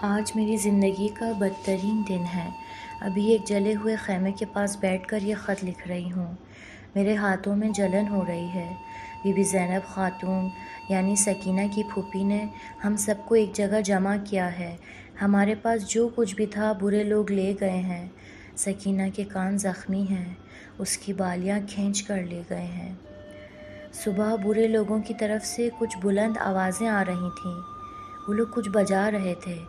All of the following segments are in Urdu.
آج میری زندگی کا بدترین دن ہے۔ ابھی ایک جلے ہوئے خیمے کے پاس بیٹھ کر یہ خط لکھ رہی ہوں۔ میرے ہاتھوں میں جلن ہو رہی ہے۔ بی بی زینب خاتون یعنی سکینہ کی پھوپھی نے ہم سب کو ایک جگہ جمع کیا ہے۔ ہمارے پاس جو کچھ بھی تھا برے لوگ لے گئے ہیں۔ سکینہ کے کان زخمی ہیں، اس کی بالیاں کھینچ کر لے گئے ہیں۔ صبح برے لوگوں کی طرف سے کچھ بلند آوازیں آ رہی تھیں۔ وہ لوگ کچھ بجا رہے تھے۔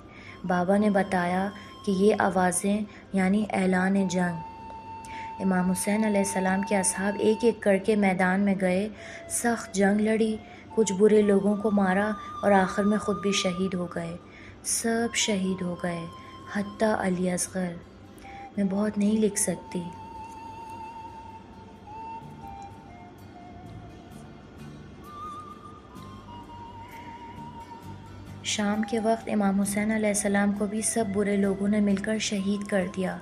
بابا نے بتایا کہ یہ آوازیں یعنی اعلان جنگ۔ امام حسین علیہ السلام کے اصحاب ایک ایک کر کے میدان میں گئے، سخت جنگ لڑی، کچھ برے لوگوں کو مارا اور آخر میں خود بھی شہید ہو گئے۔ سب شہید ہو گئے، حتیٰ علی اصغر۔ میں بہت نہیں لکھ سکتی۔ شام کے وقت امام حسین علیہ السلام کو بھی سب برے لوگوں نے مل کر شہید کر دیا۔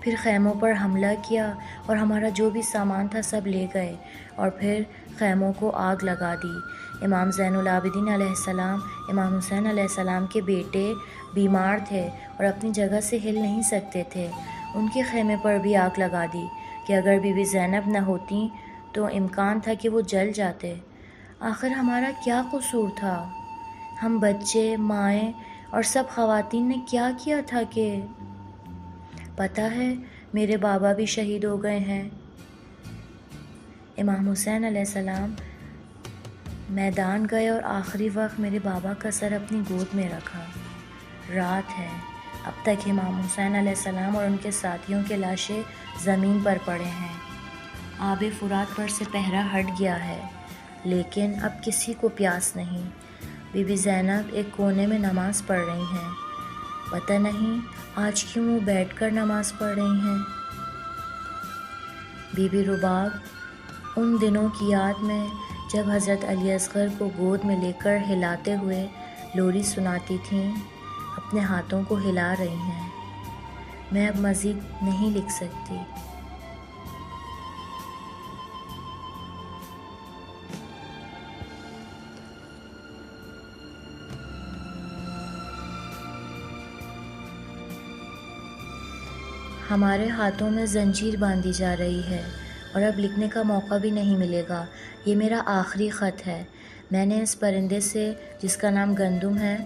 پھر خیموں پر حملہ کیا اور ہمارا جو بھی سامان تھا سب لے گئے اور پھر خیموں کو آگ لگا دی۔ امام زین العابدین علیہ السلام، امام حسین علیہ السلام کے بیٹے بیمار تھے اور اپنی جگہ سے ہل نہیں سکتے تھے۔ ان کے خیمے پر بھی آگ لگا دی کہ اگر بی بی زینب نہ ہوتیں تو امکان تھا کہ وہ جل جاتے۔ آخر ہمارا کیا قصور تھا؟ ہم بچے، مائیں اور سب خواتین نے کیا کیا تھا کہ پتہ ہے میرے بابا بھی شہید ہو گئے ہیں۔ امام حسین علیہ السلام میدان گئے اور آخری وقت میرے بابا کا سر اپنی گود میں رکھا۔ رات ہے، اب تک امام حسین علیہ السلام اور ان کے ساتھیوں کے لاشیں زمین پر پڑے ہیں۔ آب فرات پر سے پہرا ہٹ گیا ہے، لیکن اب کسی کو پیاس نہیں۔ بی بی زینب ایک کونے میں نماز پڑھ رہی ہیں۔ پتہ نہیں آج کیوں وہ بیٹھ کر نماز پڑھ رہی ہیں۔ بی بی رباب ان دنوں کی یاد میں جب حضرت علی اصغر کو گود میں لے کر ہلاتے ہوئے لوری سناتی تھیں، اپنے ہاتھوں کو ہلا رہی ہیں۔ میں اب مزید نہیں لکھ سکتی۔ ہمارے ہاتھوں میں زنجیر باندھی جا رہی ہے اور اب لکھنے کا موقع بھی نہیں ملے گا۔ یہ میرا آخری خط ہے۔ میں نے اس پرندے سے جس کا نام گندم ہے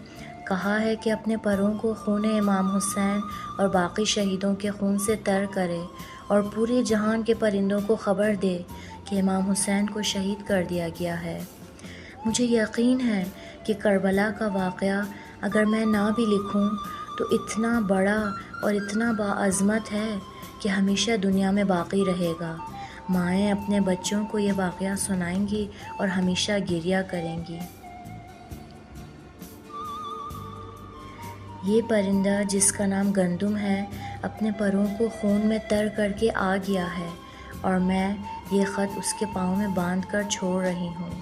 کہا ہے کہ اپنے پروں کو خون امام حسین اور باقی شہیدوں کے خون سے تر کرے اور پورے جہان کے پرندوں کو خبر دے کہ امام حسین کو شہید کر دیا گیا ہے۔ مجھے یقین ہے کہ کربلا کا واقعہ اگر میں نہ بھی لکھوں تو اتنا بڑا اور اتنا باعظمت ہے کہ ہمیشہ دنیا میں باقی رہے گا۔ مائیں اپنے بچوں کو یہ واقعہ سنائیں گی اور ہمیشہ گریہ کریں گی۔ یہ پرندہ جس کا نام گندم ہے اپنے پروں کو خون میں تر کر کے آ گیا ہے اور میں یہ خط اس کے پاؤں میں باندھ کر چھوڑ رہی ہوں۔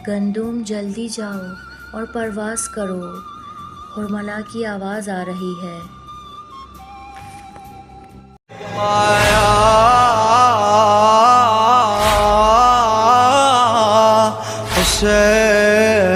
گندم جلدی جاؤ اور پرواز کرو، خرملا کی آواز آ رہی ہے۔ حسین